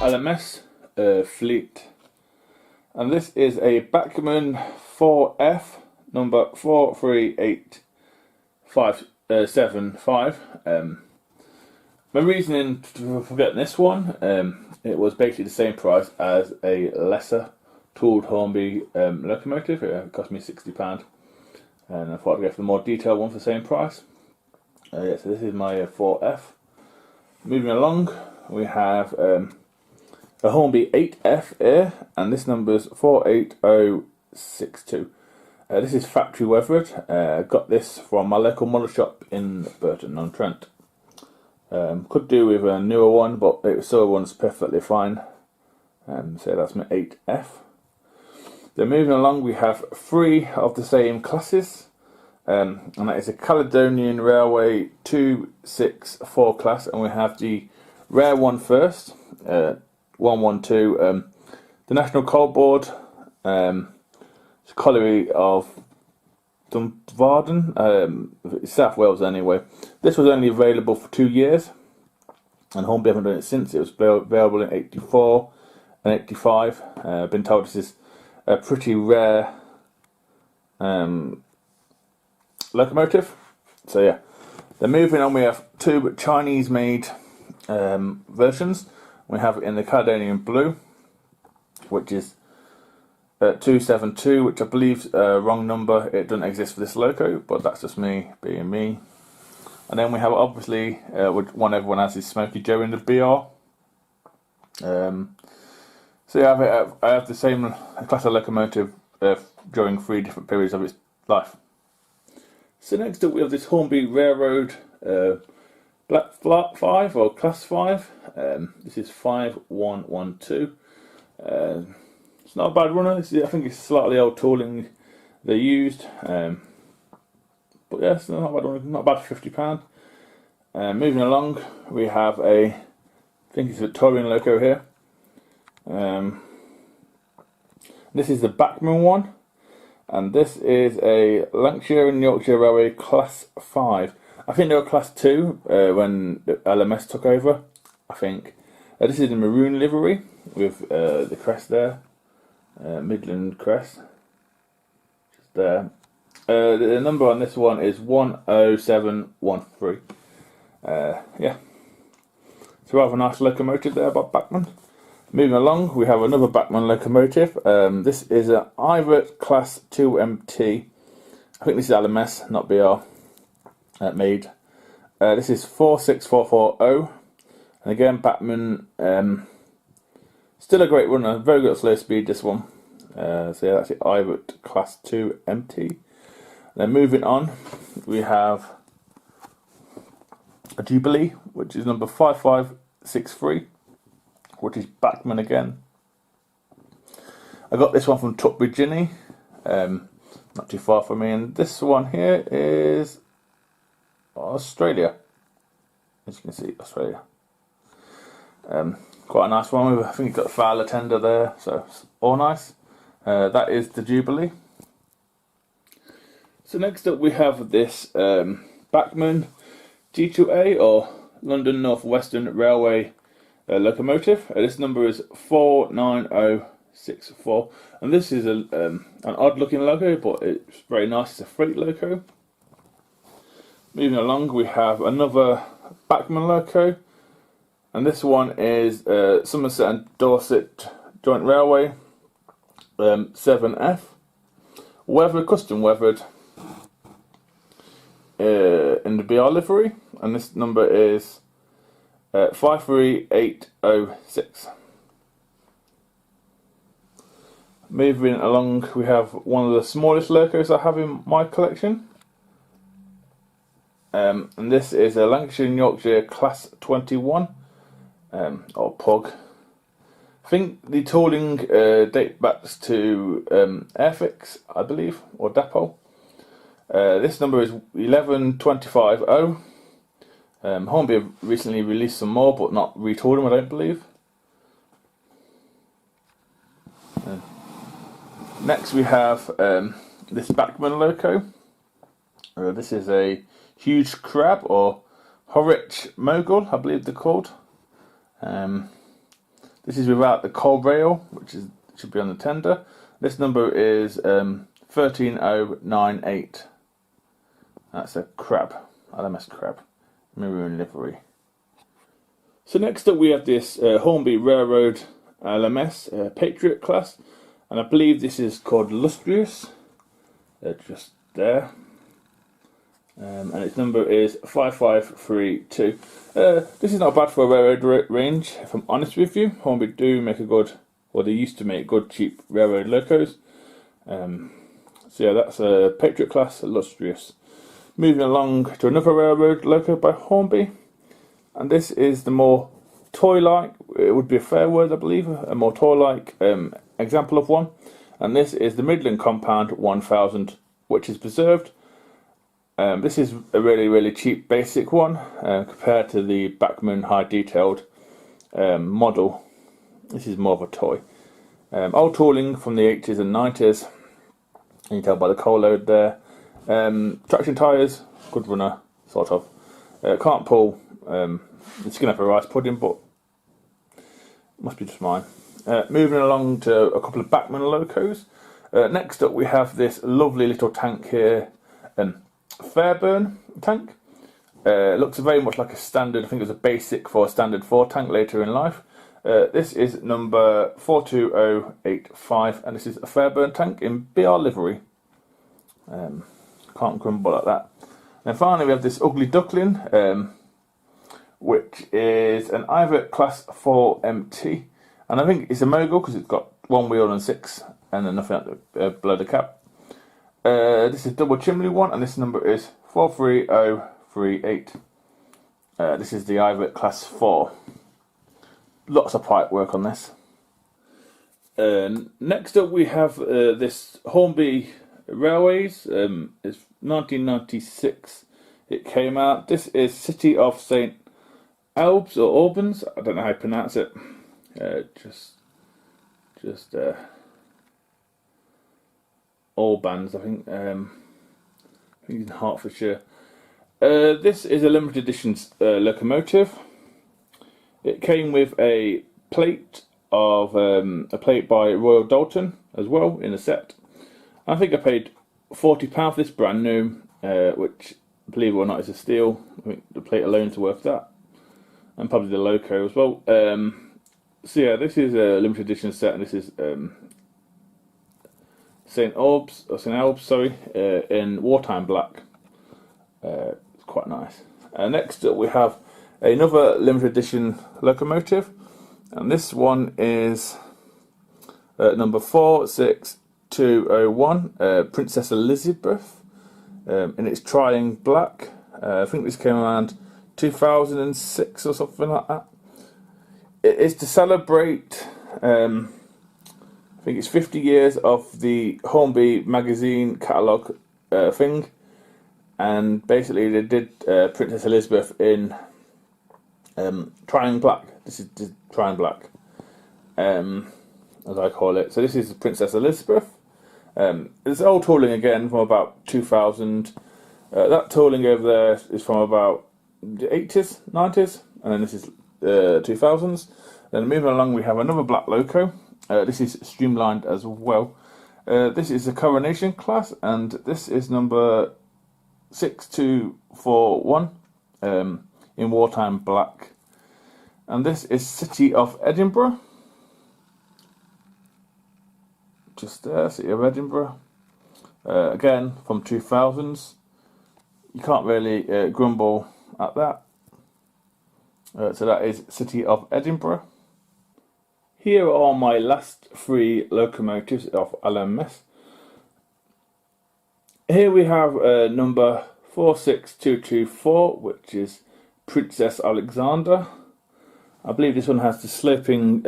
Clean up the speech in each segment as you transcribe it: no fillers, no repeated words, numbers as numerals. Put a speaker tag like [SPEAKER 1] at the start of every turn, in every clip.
[SPEAKER 1] Lms Fleet, and this is a Bachmann 4F number 43875. My reasoning for getting this one, it was basically the same price as a lesser tooled Hornby locomotive. It cost me £60, and I thought I'd go for the more detailed one for the same price. Yeah, so this is my 4F. Moving along, we have a Hornby 8F here, and this number is 48062. This is factory weathered. Got this from my local model shop in Burton-on-Trent. Could do with a newer one, but the silver one's perfectly fine. So that's my 8F. Then moving along, we have 3 of the same classes, and that is a Caledonian Railway 264 class, and we have the rare one first. 112, the National Coal Board, colliery of Dunbarton, South Wales anyway. This was only available for 2 years, and Hornby haven't done it since. It was available in 84 and 85. I've been told this is a pretty rare locomotive. So yeah, then moving on, we have 2 Chinese-made versions. We have it in the Caledonian Blue, which is 272, which I believe is a wrong number. It doesn't exist for this loco, but that's just me being me. And then we have obviously one everyone has is Smoky Joe in the BR. So yeah, I have the same class of locomotive during 3 different periods of its life. So next up we have this Hornby Railroad Black 5 or Class 5. This is 5112. It's not a bad runner. I think it's slightly old tooling they used, but yeah, it's not a bad runner. Not bad for £50. Moving along, we have I think it's a Victorian loco here. This is the Bachmann one, and this is a Lancashire and Yorkshire Railway Class 5. I think they were Class 2 when LMS took over, I think. This is a maroon livery with the crest there, Midland crest, just there. The number on this one is 10713. Yeah, it's a rather nice locomotive there by Bachmann. Moving along, we have another Bachmann locomotive. This is an Ivert Class 2 MT. I think this is LMS, not BR. Made. This is 46440, and again Bachmann, still a great runner, very good at slow speed this one. So yeah, that's the Ivert Class 2 MT. Then moving on, we have a Jubilee, which is number 5563, which is Bachmann again. I got this one from Tutbury Ginny, not too far from me, and this one here is Australia. As you can see, Australia. Quite a nice one. I think it's got a Fowler tender there, so it's all nice. That is the Jubilee. So next up we have this Bachmann G2A or London North Western Railway locomotive. This number is 49064, and this is an odd looking logo, but it's very nice. It's a freight loco. Moving along, we have another Bachmann loco, and this one is Somerset and Dorset Joint Railway 7F, weathered, custom weathered, in the BR livery, and this number is 53806. Moving along, we have one of the smallest locos I have in my collection. And this is a Lancashire and Yorkshire Class 21, or PUG. I think the tooling date back to Airfix, I believe, or Depot. This number is 11250. Hornby have recently released some more, but not retooled them, I don't believe. Next we have this Bachmann loco. This is a huge crab, or Horwich Mogul, I believe they're called. This is without the coal rail, which should be on the tender. This number is 13098. That's a crab, LMS crab, maroon livery. So next up we have this Hornby Railroad LMS Patriot class, and I believe this is called Lustrious. Just there. And its number is 5532. This is not bad for a railroad range, if I'm honest with you. Hornby do make a good, or they used to make good cheap railroad locos. So yeah, that's a Patriot class, Lustrious. Moving along to another railroad loco by Hornby, and this is the more toy-like, it would be a fair word I believe, a more toy-like example of one. And this is the Midland Compound 1000, which is preserved. This is a really cheap basic one compared to the Bachmann high detailed model. This is more of a toy. Old tooling from the 80s and 90s. You can tell by the coal load there. Traction tyres, good runner, sort of. Can't pull. It's going to have a rice pudding, but must be just mine. Moving along to a couple of Bachmann locos. Next up we have this lovely little tank here. Fairburn tank. Looks very much like a standard, I think it was a basic for a standard 4 tank later in life. This is number 42085, and this is a Fairburn tank in BR livery. Can't grumble at that. And finally we have this ugly duckling, which is an Ivert Class 4 MT, and I think it's a mogul because it's got 1 wheel and 6 and then nothing below the cap. This is double chimney one, and this number is 43038. This is the Ivert Class 4. Lots of pipe work on this. Next up we have this Hornby Railways. It's 1996 it came out. This is City of St Albans or Albans, I don't know how you pronounce it. Albans, I think. I think it's in Hertfordshire. This is a limited edition locomotive. It came with a plate of a plate by Royal Dalton as well in a set. I think I paid £40 for this brand new, which, believe it or not, is a steal. I think the plate alone is worth that, and probably the loco as well. So yeah, this is a limited edition set, and this is St Albans, in wartime black. It's quite nice. Next up we have another limited edition locomotive, and this one is number 46201, Princess Elizabeth, and it's trying black. I think this came around 2006 or something like that. It is to celebrate, I think it's 50 years of the Hornby magazine catalogue thing, and basically they did Princess Elizabeth in trying black. This is trying black, as I call it. So this is Princess Elizabeth. It's old tooling again from about 2000. That tooling over there is from about the 80s, 90s, and then this is 2000s. Then moving along we have another black loco. This is streamlined as well. This is a Coronation class, and this is number 6241 in wartime black. And this is City of Edinburgh. Just there, City of Edinburgh. Again, from 2000s. You can't really grumble at that. So that is City of Edinburgh. Here are my last 3 locomotives of LMS. Here we have number 46224, which is Princess Alexander. I believe this one has the sloping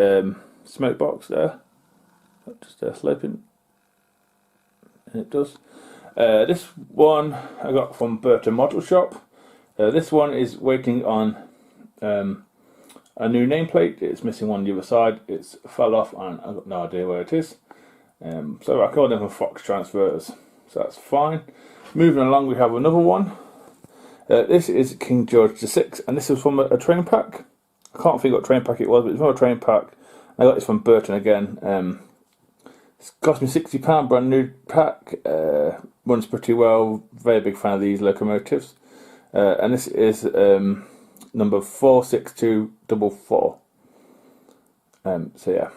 [SPEAKER 1] smoke box there. Just sloping. And it does. This one I got from Burton Model Shop. This one is waiting on a new nameplate. It's missing one on the other side. It's fell off and I've got no idea where it is. So I called them for Fox transfers, so that's fine. Moving along, we have another one. This is King George VI, and this is from a train pack. I can't figure what train pack it was, but it's from a train pack. I got this from Burton again. It's cost me £60, brand new pack. Runs pretty well. Very big fan of these locomotives. And this is number 46244. So yeah.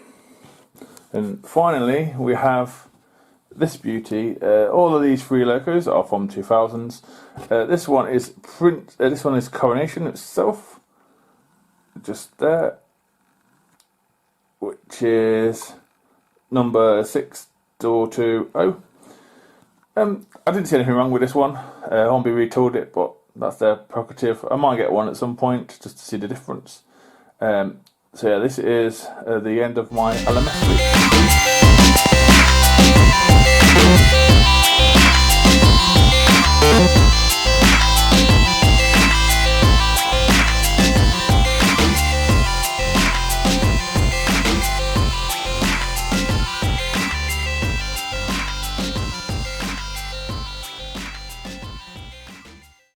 [SPEAKER 1] And finally, we have this beauty. All of these 3 locos are from 2000s. This one is This one is Coronation itself, just there, which is number 6220. I didn't see anything wrong with this one. I won't be retooled it, but that's their prerogative. I might get one at some point just to see the difference. So yeah, this is the end of my LMS Fleet.